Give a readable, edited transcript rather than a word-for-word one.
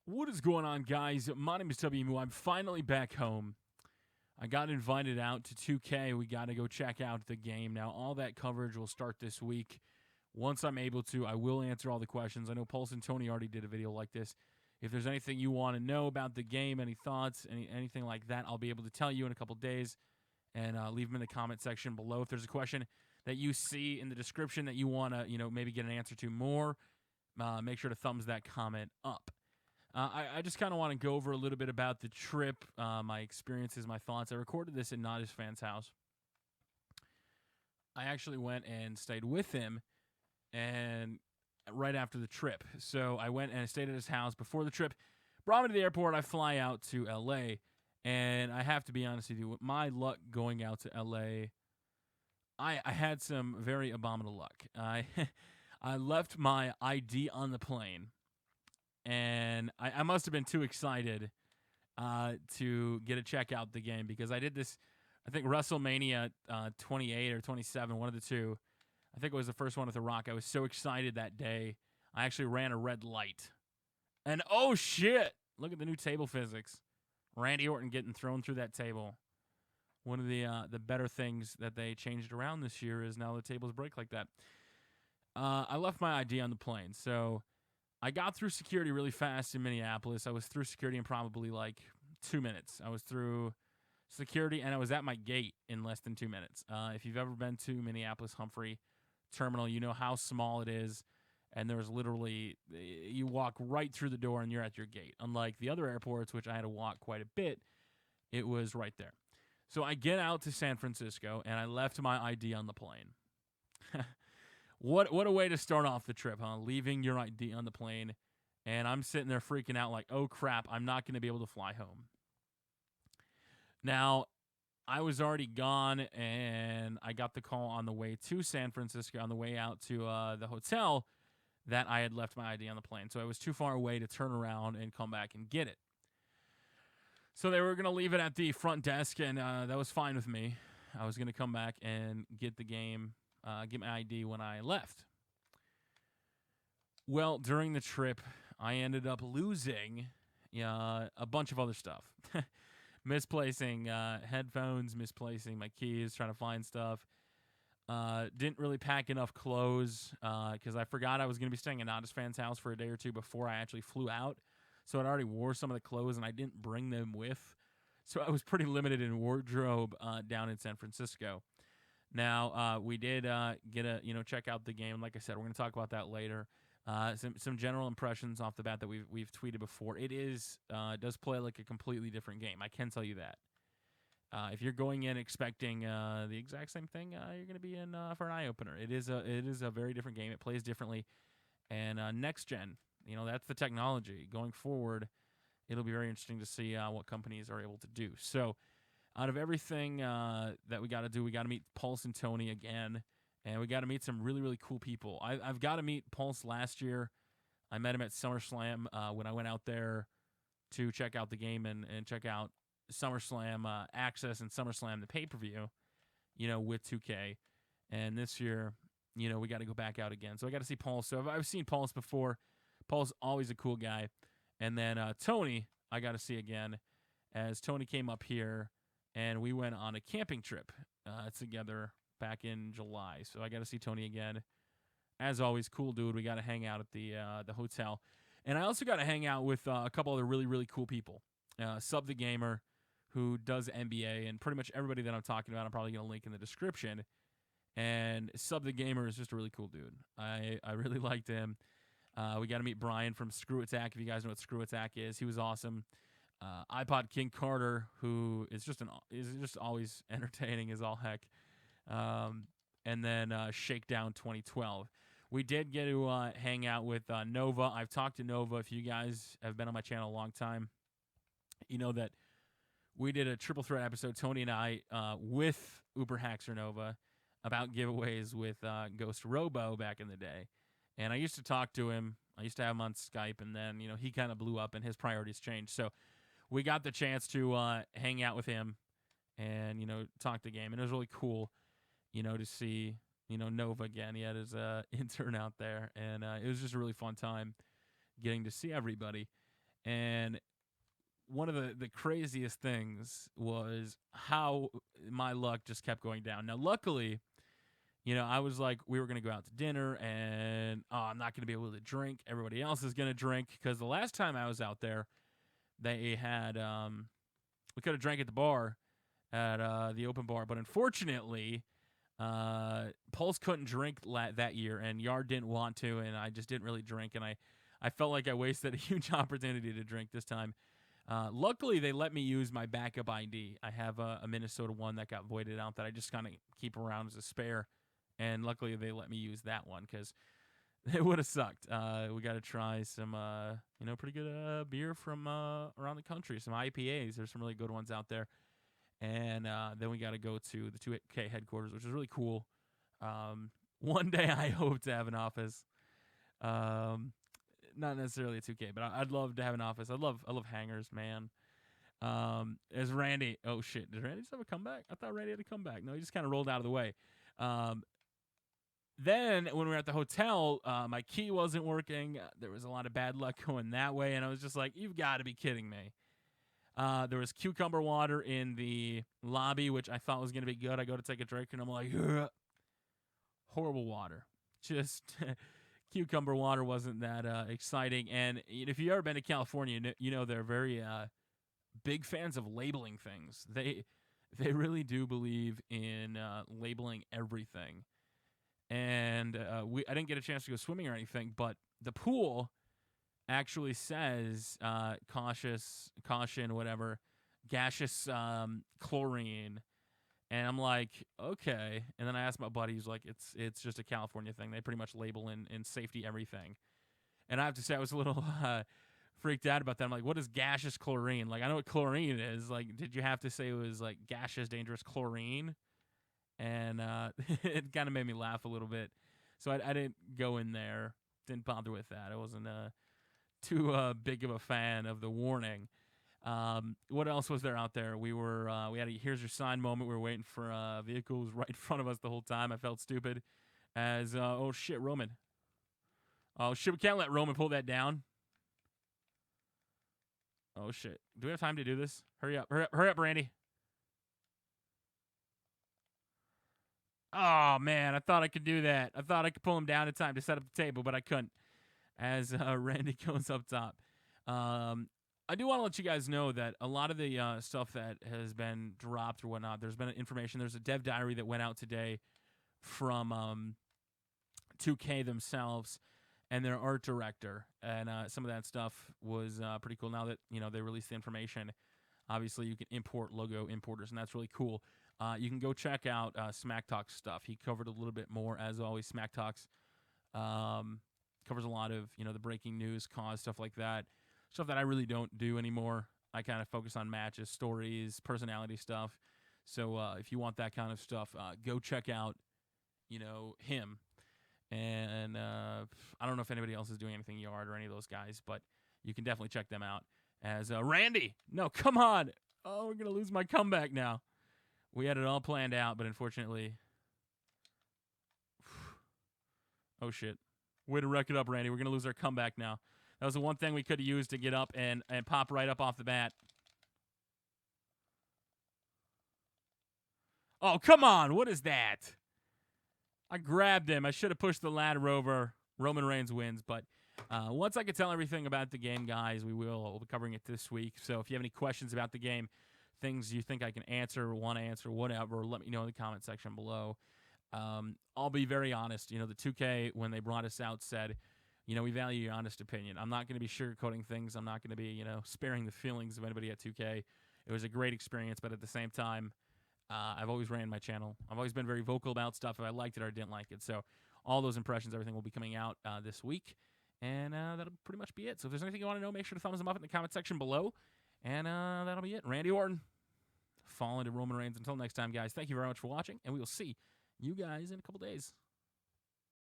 What is going on, guys? My name is Tubby. I'm finally back home. I got invited out to 2K. We got to go check out the game. Now, all that coverage will start this week. Once I'm able to, I will answer all the questions. I know Pulse and Tony already did a video like this. If there's anything you want to know about the game, any thoughts, anything like that, I'll be able to tell you in a couple days. And leave them in the comment section below. If there's a question that you see in the description that you want to, maybe get an answer to more, make sure to thumbs that comment up. I just kind of want to go over a little bit about the trip, my experiences, my thoughts. I recorded this in Not His Fan's house. I actually went and stayed with him and right after the trip. So I went and I stayed at his house before the trip. Brought me to the airport. I fly out to LA. And I have to be honest with you, with my luck going out to LA, I had some very abominable luck. I left my ID on the plane. And I must have been too excited to get to check out the game because I did this, I think WrestleMania 28 or 27, one of the two. I think it was the first one with The Rock. I was so excited that day. I actually ran a red light. And oh shit, look at the new table physics. Randy Orton getting thrown through that table. One of the better things that they changed around this year is now the tables break like that. I left my ID on the plane, so I got through security really fast in Minneapolis. I was through security in probably like 2 minutes. I was through security, and I was at my gate in less than 2 minutes. If you've ever been to Minneapolis Humphrey Terminal, you know how small it is, and there's literally, you walk right through the door, and you're at your gate. Unlike the other airports, which I had to walk quite a bit, it was right there. So I get out to San Francisco, and I left my ID on the plane. What a way to start off the trip, huh? Leaving your ID on the plane, and I'm sitting there freaking out like, oh, crap, I'm not going to be able to fly home. Now, I was already gone, and I got the call on the way to San Francisco, on the way out to the hotel, that I had left my ID on the plane. So I was too far away to turn around and come back and get it. So they were going to leave it at the front desk, and that was fine with me. I was going to come back and get the game, get my ID when I left. Well, during the trip, I ended up losing a bunch of other stuff. Misplacing headphones, misplacing my keys, trying to find stuff. Didn't really pack enough clothes because I forgot I was going to be staying at Not His Fan's house for a day or two before I actually flew out. So I already wore some of the clothes, and I didn't bring them with. So I was pretty limited in wardrobe down in San Francisco. Now, we did get a, check out the game. Like I said, we're going to talk about that later. Some general impressions off the bat that we've tweeted before. It does play like a completely different game. I can tell you that. If you're going in expecting the exact same thing, you're going to be in for an eye opener. It is a very different game. It plays differently, and next gen, that's the technology going forward. It'll be very interesting to see what companies are able to do. So, out of everything that we got to do, we got to meet Pulse and Tony again, and we got to meet some really, really cool people. I've got to meet Pulse last year. I met him at SummerSlam when I went out there to check out the game and check out SummerSlam Access and SummerSlam the pay-per-view, with 2K. And this year, we got to go back out again. So I got to see Pulse. So I've seen Pulse before. Pulse always a cool guy. And then Tony, I got to see again, as Tony came up here, and we went on a camping trip together back in July. So I got to see Tony again. As always, cool dude. We got to hang out at the hotel. And I also got to hang out with a couple other really, really cool people. Sub the Gamer, who does NBA, and pretty much everybody that I'm talking about, I'm probably going to link in the description. And Sub the Gamer is just a really cool dude. I really liked him. We got to meet Brian from Screw Attack, if you guys know what Screw Attack is. He was awesome. iPod King Carter, who is just always entertaining as all heck. And then Shakedown 2012. We did get to hang out with Nova. I've talked to Nova. If you guys have been on my channel a long time, you know that we did a triple threat episode, Tony and I, with Uber Haxer Nova, about giveaways with Ghost Robo back in the day. And I used to talk to him. I used to have him on Skype, and then, he kind of blew up and his priorities changed. So we got the chance to hang out with him and, talk the game. And it was really cool, to see, Nova again. He had his intern out there, and it was just a really fun time getting to see everybody. And one of the craziest things was how my luck just kept going down. Now, luckily, I was like, we were going to go out to dinner, and I'm not going to be able to drink. Everybody else is going to drink, because the last time I was out there, they had, we could have drank at the bar, at the open bar, but unfortunately, Pulse couldn't drink that year, and Yard didn't want to, and I just didn't really drink, and I felt like I wasted a huge opportunity to drink this time. Luckily, they let me use my backup ID. I have a Minnesota one that got voided out that I just kind of keep around as a spare. And luckily, they let me use that one, because it would have sucked. We got to try some, pretty good beer from around the country, some IPAs. There's some really good ones out there. And then we got to go to the 2K headquarters, which is really cool. One day, I hope to have an office. Not necessarily a 2K, but I'd love to have an office. I love hangers, man. As Randy, oh shit, did Randy just have a comeback? I thought Randy had a comeback. No, he just kind of rolled out of the way. Then when we were at the hotel, my key wasn't working. There was a lot of bad luck going that way, and I was just like, you've got to be kidding me. There was cucumber water in the lobby, which I thought was going to be good. I go to take a drink, and I'm like, ugh. Horrible water. Just cucumber water wasn't that exciting. And if you've ever been to California, they're very big fans of labeling things. They really do believe in labeling everything. And I didn't get a chance to go swimming or anything, but the pool actually says caution, whatever, gaseous chlorine. And I'm like, okay. And then I asked my buddy, he's like, it's just a California thing. They pretty much label in safety everything. And I have to say, I was a little freaked out about that. I'm like, what is gaseous chlorine? Like, I know what chlorine is. Like, did you have to say it was like gaseous, dangerous chlorine? And it kind of made me laugh a little bit. So I didn't go in there. Didn't bother with that. I wasn't too big of a fan of the warning. What else was there out there? We had a here's your sign moment. We were waiting for vehicles right in front of us the whole time. I felt stupid as, oh shit, Roman. Oh shit, we can't let Roman pull that down. Oh shit. Do we have time to do this? Hurry up, Randy. Oh, man, I thought I could do that. I thought I could pull him down in time to set up the table, but I couldn't, as Randy goes up top. I do want to let you guys know that a lot of the stuff that has been dropped or whatnot, there's been information. There's a dev diary that went out today from 2K themselves and their art director, and some of that stuff was pretty cool. Now that they released the information, obviously you can import logo importers, and that's really cool. You can go check out Smack Talk's stuff. He covered a little bit more, as always. Smack Talk's covers a lot of the breaking news, cause, stuff like that. Stuff that I really don't do anymore. I kind of focus on matches, stories, personality stuff. So if you want that kind of stuff, go check out him. And I don't know if anybody else is doing anything Yard or any of those guys, but you can definitely check them out. As Randy, no, come on. Oh, we're going to lose my comeback now. We had it all planned out, but unfortunately... Oh, shit. Way to wreck it up, Randy. We're going to lose our comeback now. That was the one thing we could have used to get up and pop right up off the bat. Oh, come on. What is that? I grabbed him. I should have pushed the ladder over. Roman Reigns wins, but once I can tell everything about the game, guys, we'll be covering it this week. So if you have any questions about the game, things you think I can answer, want to answer, whatever, let me know in the comment section below. I'll be very honest. The 2K, when they brought us out, said, we value your honest opinion. I'm not going to be sugarcoating things. I'm not going to be, sparing the feelings of anybody at 2K. It was a great experience, but at the same time, I've always ran my channel. I've always been very vocal about stuff if I liked it or didn't like it. So all those impressions, everything will be coming out this week. And that'll pretty much be it. So if there's anything you want to know, make sure to thumbs them up in the comment section below. And that'll be it. Randy Orton, falling to Roman Reigns. Until next time, guys, thank you very much for watching. And we will see you guys in a couple days.